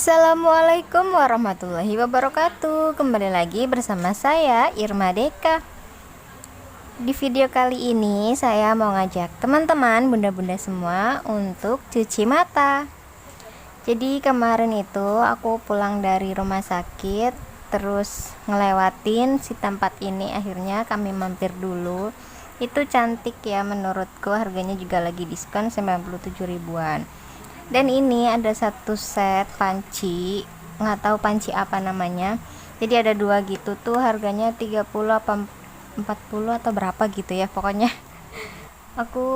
Assalamualaikum warahmatullahi wabarakatuh. Kembali lagi bersama saya Irma Deka. Di video kali ini saya mau ngajak teman-teman bunda-bunda semua untuk cuci mata. Jadi kemarin itu aku pulang dari rumah sakit, terus ngelewatin si tempat ini, akhirnya kami mampir dulu. Itu cantik ya menurutku, harganya juga lagi diskon 97 ribuan. Dan ini ada satu set panci, nggak tahu panci apa namanya, jadi ada dua gitu tuh, harganya 30 apa 40 atau berapa gitu ya pokoknya. Aku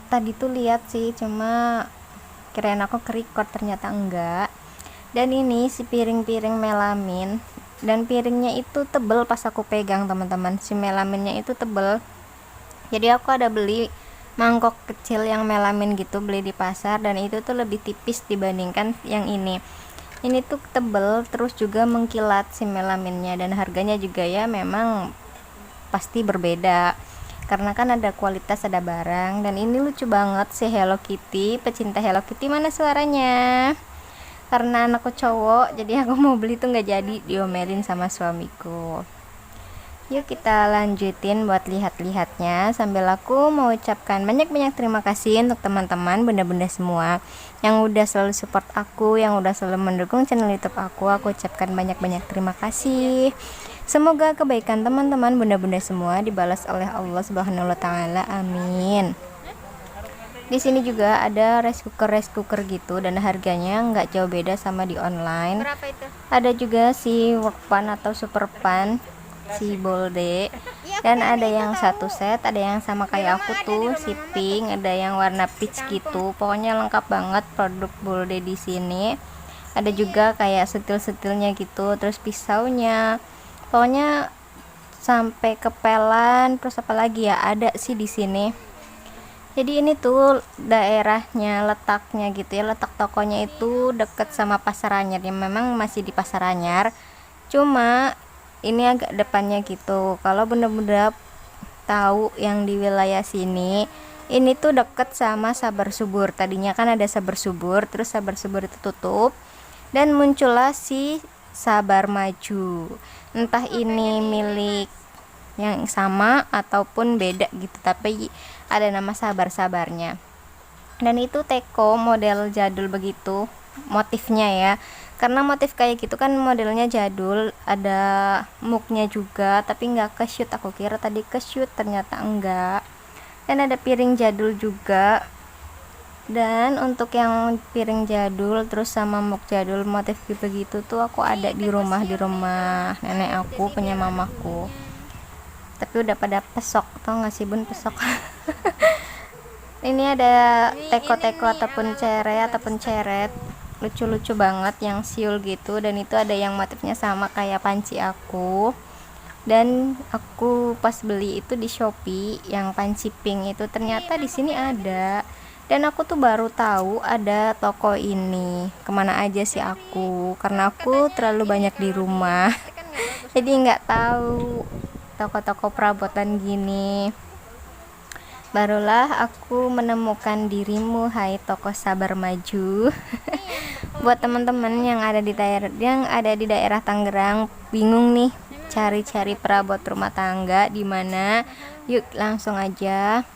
tadi tuh lihat sih, cuma kirain aku ke-record, ternyata enggak. Dan ini si piring-piring melamin, dan piringnya itu tebel pas aku pegang teman-teman, si melaminnya itu tebel. Jadi aku ada beli mangkok kecil yang melamin gitu, beli di pasar, dan itu tuh lebih tipis dibandingkan yang ini tuh tebel, terus juga mengkilat si melaminnya, dan harganya juga ya memang pasti berbeda karena kan ada kualitas, ada barang. Dan ini lucu banget si Hello Kitty. Pecinta Hello Kitty mana suaranya? Karena anakku cowok, jadi aku mau beli tuh nggak jadi, diomelin sama suamiku. Yuk kita lanjutin buat lihat-lihatnya, sambil aku mau ucapkan banyak-banyak terima kasih untuk teman-teman bunda-bunda semua yang udah selalu support aku, yang udah selalu mendukung channel YouTube aku ucapkan banyak-banyak terima kasih. Semoga kebaikan teman-teman bunda-bunda semua dibalas oleh Allah Subhanahu wa taala. Amin. Di sini juga ada rice cooker gitu, dan harganya nggak jauh beda sama di online. Berapa itu? Ada juga si workpan atau super pan, si bolde, dan ada yang satu set, ada yang sama kayak aku tuh si pink, ada yang warna peach gitu. Pokoknya lengkap banget produk bolde di sini. Ada juga kayak setil-setilnya gitu, terus pisaunya, pokoknya sampai kepelan, terus apalagi ya ada sih di sini. Jadi ini tuh daerahnya, letaknya gitu ya, letak tokonya itu deket sama Pasar Anyar, yang memang masih di Pasar Anyar, cuma ini agak depannya gitu. Kalau bener-bener tahu yang di wilayah sini, ini tuh deket sama Sabar Subur. Tadinya kan ada Sabar Subur, terus Sabar Subur itu tutup dan muncullah si Sabar Maju. Entah ini milik yang sama ataupun beda gitu, tapi ada nama sabarnya. Dan itu teko model jadul begitu motifnya ya, karena motif kayak gitu kan modelnya jadul, ada muknya juga tapi nggak ke shoot, aku kira tadi ke shoot, ternyata enggak. Dan ada piring jadul juga, dan untuk yang piring jadul terus sama muk jadul motif begitu tuh aku ada di rumah nenek aku punya mamaku, tapi udah pada pesok, tau gak sih bun, pesok. Ini ada teko-teko ataupun ceret lucu-lucu banget yang siul gitu, dan itu ada yang motifnya sama kayak panci aku. Dan aku pas beli itu di Shopee yang panci pink itu, ternyata di sini ada, dan aku tuh baru tahu ada toko ini. Kemana aja sih aku, karena aku terlalu banyak di rumah jadi nggak tahu toko-toko perabotan gini. Barulah aku menemukan dirimu, hai toko Sabar Maju. Buat teman-teman yang ada di daerah Tangerang, bingung nih cari-cari perabot rumah tangga di mana, yuk langsung aja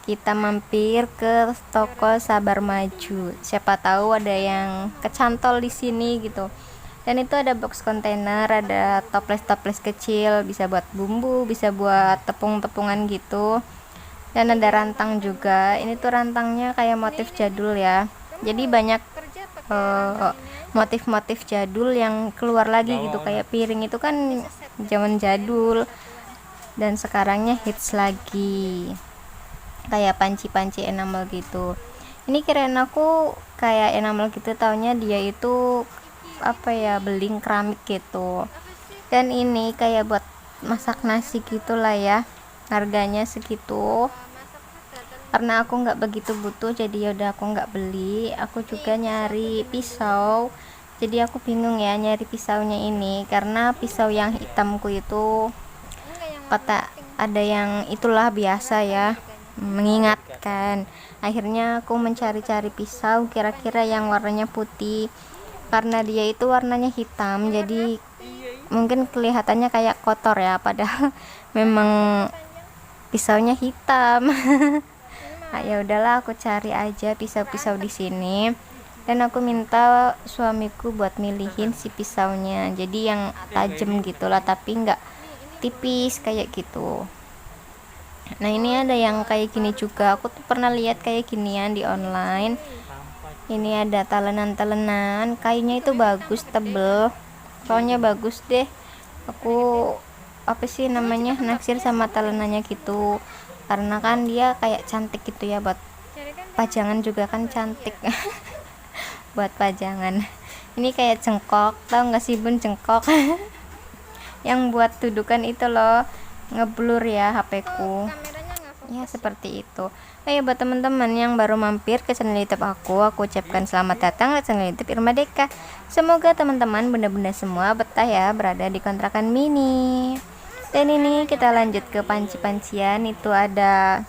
kita mampir ke toko Sabar Maju. Siapa tahu ada yang kecantol di sini gitu. Dan itu ada box kontainer, ada toples kecil, bisa buat bumbu, bisa buat tepung-tepungan gitu. Dan ada rantang juga. Ini tuh rantangnya kayak motif jadul ya, jadi banyak motif-motif jadul yang keluar lagi gitu. Kayak piring itu kan zaman jadul, dan sekarangnya hits lagi kayak panci-panci enamel gitu. Ini kirain aku kayak enamel gitu, taunya dia itu apa ya, beling keramik gitu. Dan ini kayak buat masak nasi gitulah ya, harganya segitu. Karena aku nggak begitu butuh, jadi yaudah aku nggak beli. Aku juga nyari pisau, jadi aku bingung ya nyari pisaunya ini, karena pisau yang hitamku itu kata ada yang itulah biasa ya, mengingatkan. Akhirnya aku mencari-cari pisau kira-kira yang warnanya putih, karena dia itu warnanya hitam, jadi mungkin kelihatannya kayak kotor ya, padahal memang pisaunya hitam. Nah, ya udahlah, aku cari aja pisau-pisau di sini, dan aku minta suamiku buat milihin si pisaunya, jadi yang tajam gitulah tapi nggak tipis kayak gitu. Nah, ini ada yang kayak gini juga, aku tuh pernah lihat kayak ginian di online. Ini ada talenan-talenan, kayunya itu bagus, tebel, pokoknya bagus deh. Aku apa sih namanya, naksir sama talenannya gitu, karena kan dia kayak cantik gitu ya, buat pajangan juga kan cantik. Buat pajangan. Ini kayak jengkok, tau nggak sih bun, jengkok? Yang buat dudukan itu loh, ngeblur ya HP-ku. Ya seperti itu. Oh ya, buat teman-teman yang baru mampir ke channel YouTube aku ucapkan selamat datang ke channel YouTube Irma Deka. Semoga teman-teman bunda-bunda semua betah ya berada di kontrakan mini. Dan ini kita lanjut ke panci-pancian. Itu ada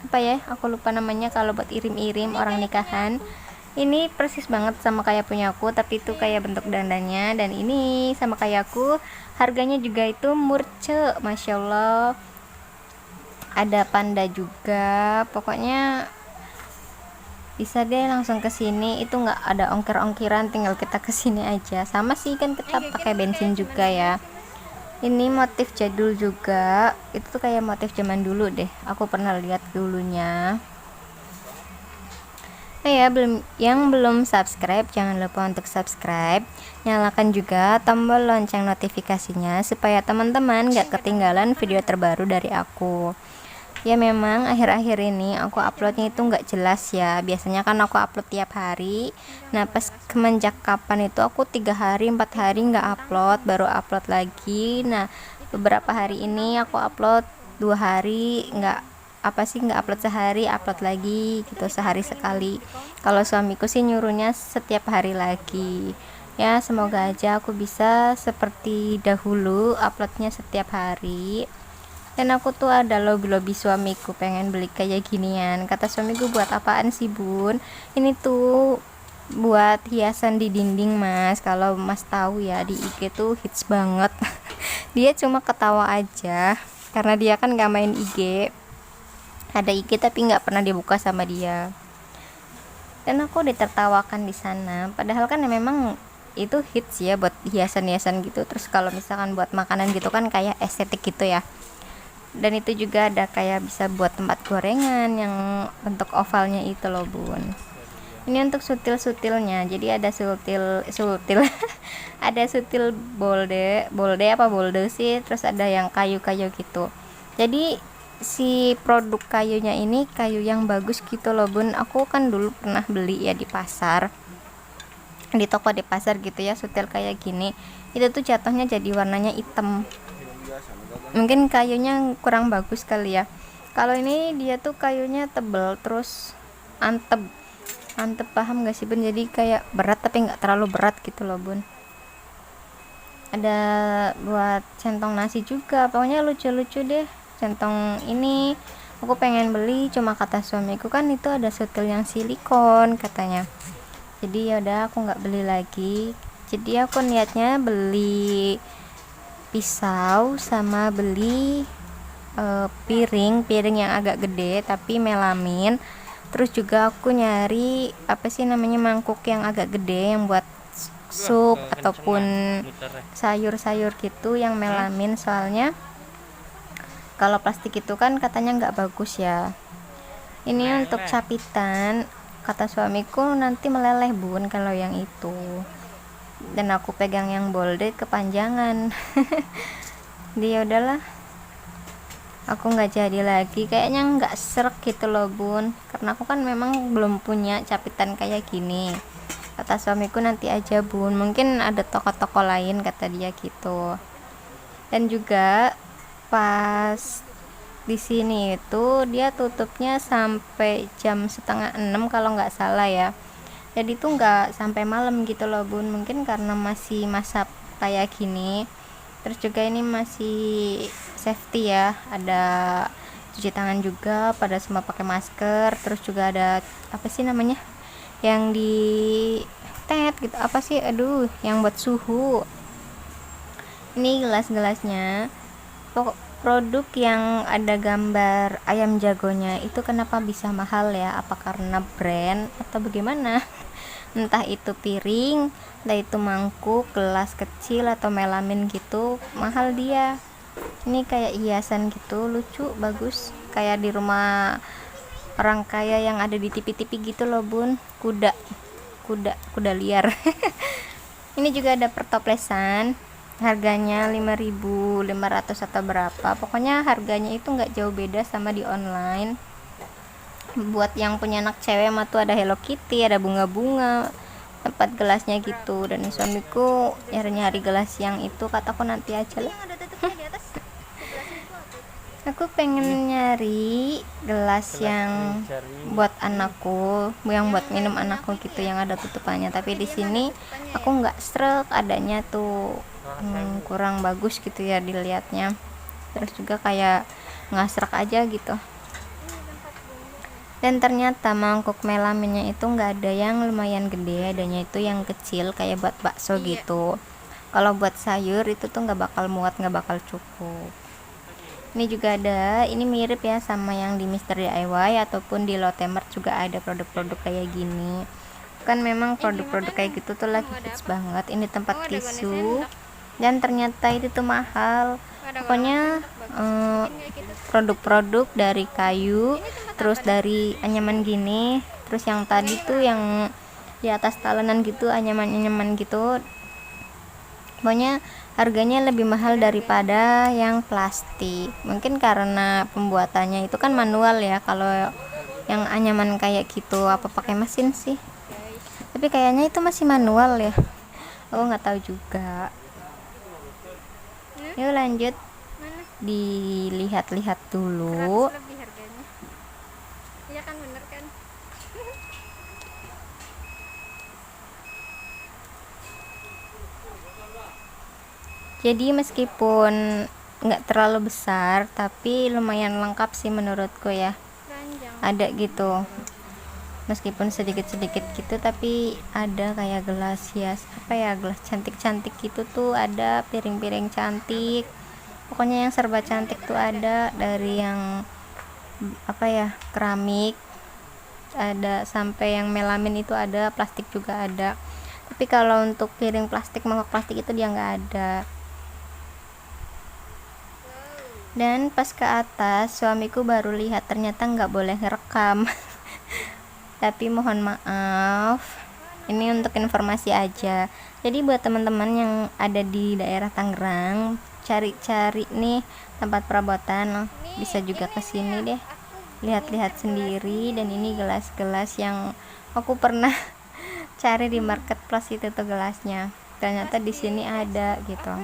apa ya, aku lupa namanya, kalau buat irim-irim orang nikahan. Ini persis banget sama kayak punya aku, tapi itu kayak bentuk dandanya. Dan ini sama kayak aku, harganya juga itu murce, masya Allah. Ada panda juga, pokoknya bisa deh langsung ke sini, itu nggak ada ongkir-ongkiran, tinggal kita ke sini aja. Sama sih kan kita pakai bensin juga ya. Ini motif jadul juga, itu tuh kayak motif zaman dulu deh, aku pernah lihat dulunya. Nah ya, yang belum subscribe jangan lupa untuk subscribe, nyalakan juga tombol lonceng notifikasinya supaya teman-teman gak ketinggalan video terbaru dari aku. Ya memang akhir-akhir ini aku uploadnya itu nggak jelas ya, biasanya kan aku upload tiap hari. Nah pas kemenjak kapan itu aku 3 hari 4 hari nggak upload, baru upload lagi. Nah beberapa hari ini aku upload 2 hari, nggak upload sehari, upload lagi gitu, sehari sekali. Kalau suamiku sih nyuruhnya setiap hari lagi. Ya semoga aja aku bisa seperti dahulu uploadnya setiap hari. Dan aku tuh ada lobby suamiku pengen beli kayak ginian. Kata suamiku, buat apaan sih bun? Ini tuh buat hiasan di dinding mas. Kalau mas tahu ya, di IG tuh hits banget. Dia cuma ketawa aja karena dia kan gak main IG. Ada IG tapi nggak pernah dibuka sama dia. Dan aku ditertawakan di sana. Padahal kan memang itu hits ya buat hiasan-hiasan gitu. Terus kalau misalkan buat makanan gitu kan kayak estetik gitu ya. Dan itu juga ada kayak bisa buat tempat gorengan yang bentuk ovalnya itu loh bun. Ini untuk sutil-sutilnya, jadi ada sutil ada sutil bolde apa bolde sih, terus ada yang kayu-kayu gitu. Jadi si produk kayunya ini kayu yang bagus gitu loh bun. Aku kan dulu pernah beli ya di pasar, di toko di pasar gitu ya, sutil kayak gini. Itu tuh jatuhnya jadi warnanya hitam, mungkin kayunya kurang bagus kali ya. Kalau ini dia tuh kayunya tebel, terus antep, paham gak sih bun? Jadi kayak berat tapi nggak terlalu berat gitu loh bun. Ada buat centong nasi juga, pokoknya lucu-lucu deh centong ini. Aku pengen beli, cuma kata suamiku kan itu ada sutil yang silikon katanya, jadi yaudah aku nggak beli lagi. Jadi aku niatnya beli pisau sama beli piring yang agak gede tapi melamin. Terus juga aku nyari apa sih namanya, mangkuk yang agak gede yang buat sup ataupun sayur-sayur gitu yang melamin, soalnya kalau plastik itu kan katanya nggak bagus ya. Ini untuk capitan, kata suamiku nanti meleleh bun kalau yang itu. Dan aku pegang yang bolded kepanjangan. Dia udahlah, aku nggak jadi lagi, kayaknya nggak serak gitu loh bun, karena aku kan memang belum punya capitan kayak gini. Kata suamiku nanti aja bun, mungkin ada toko-toko lain kata dia gitu. Dan juga pas di sini itu dia tutupnya sampai jam 5:30 kalau nggak salah ya. Jadi tuh nggak sampai malam gitu loh bun, mungkin karena masih masa kayak gini. Terus juga ini masih safety ya, ada cuci tangan juga, pada semua pakai masker. Terus juga ada apa sih namanya yang di tet gitu, apa sih, aduh, yang buat suhu. Ini gelas-gelasnya produk yang ada gambar ayam jagonya itu kenapa bisa mahal ya? Apa karena brand atau bagaimana? Entah itu piring, entah itu mangkuk, gelas kecil atau melamin gitu, mahal dia. Ini kayak hiasan gitu, lucu, bagus, kayak di rumah orang kaya yang ada di TV-TV gitu loh bun. Kuda liar. Ini juga ada pertoplesan, harganya 5.500 atau berapa, pokoknya harganya itu nggak jauh beda sama di online. Buat yang punya anak cewek mah tuh ada Hello Kitty, ada bunga-bunga, tempat gelasnya gitu. Dan suamiku nyari-nyari gelas yang itu, kataku nanti aja lah. Aku pengen nyari gelas yang buat anakku, yang buat minum anakku gitu, yang ada tutupannya. Tapi di sini aku nggak stroke, adanya tuh kurang bagus gitu ya dilihatnya. Terus juga kayak nggak stroke aja gitu. Dan ternyata mangkuk melaminnya itu nggak ada yang lumayan gede, adanya itu yang kecil kayak buat bakso gitu. Kalau buat sayur itu tuh nggak bakal muat, nggak bakal cukup. Ini juga ada, ini mirip ya sama yang di Mister DIY ataupun di Lotte Mart juga ada produk-produk kayak gini. Kan memang produk-produk kayak gitu tuh lagi hits banget. Ini tempat tisu, dan ternyata itu tuh mahal. Pokoknya produk-produk dari kayu, terus dari anyaman gini, terus yang tadi tuh yang di atas talenan gitu, anyaman-anyaman gitu. Pokoknya harganya lebih mahal daripada yang plastik. Mungkin karena pembuatannya itu kan manual ya. Kalau yang anyaman kayak gitu apa pakai mesin sih? Tapi kayaknya itu masih manual ya. Aku nggak tahu juga. Yuk lanjut, dilihat-lihat dulu. lebih harganya. Iya kan, bener kan? Jadi meskipun nggak terlalu besar, tapi lumayan lengkap sih menurutku ya. Ranjang. Ada gitu, meskipun sedikit-sedikit gitu, tapi ada kayak gelas hias, apa ya, gelas cantik-cantik gitu tuh ada, piring-piring cantik, pokoknya yang serba cantik tuh ada, dari yang apa ya, keramik ada, sampai yang melamin itu ada, plastik juga ada. Tapi kalau untuk piring plastik, mangkok plastik itu dia nggak ada. Dan pas ke atas suamiku baru lihat ternyata nggak boleh ngerekam. Tapi mohon maaf, ini untuk informasi aja. Jadi buat teman-teman yang ada di daerah Tangerang, cari-cari nih tempat perabotan, bisa juga ke sini deh, lihat-lihat sendiri. Dan ini gelas-gelas yang aku pernah cari di marketplace itu tuh gelasnya, ternyata di sini ada gitu.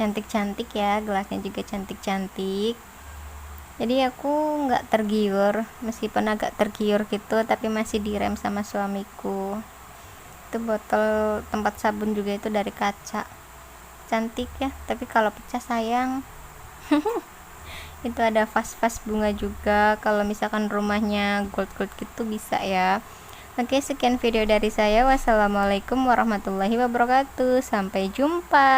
Cantik-cantik ya, gelasnya juga cantik-cantik. Jadi aku nggak tergiur, meskipun agak tergiur gitu, tapi masih direm sama suamiku. Itu botol tempat sabun juga itu dari kaca, cantik ya, tapi kalau pecah sayang. Itu ada vas-vas bunga juga, kalau misalkan rumahnya gold-gold gitu bisa ya. Oke, sekian video dari saya. Wassalamualaikum warahmatullahi wabarakatuh. Sampai jumpa.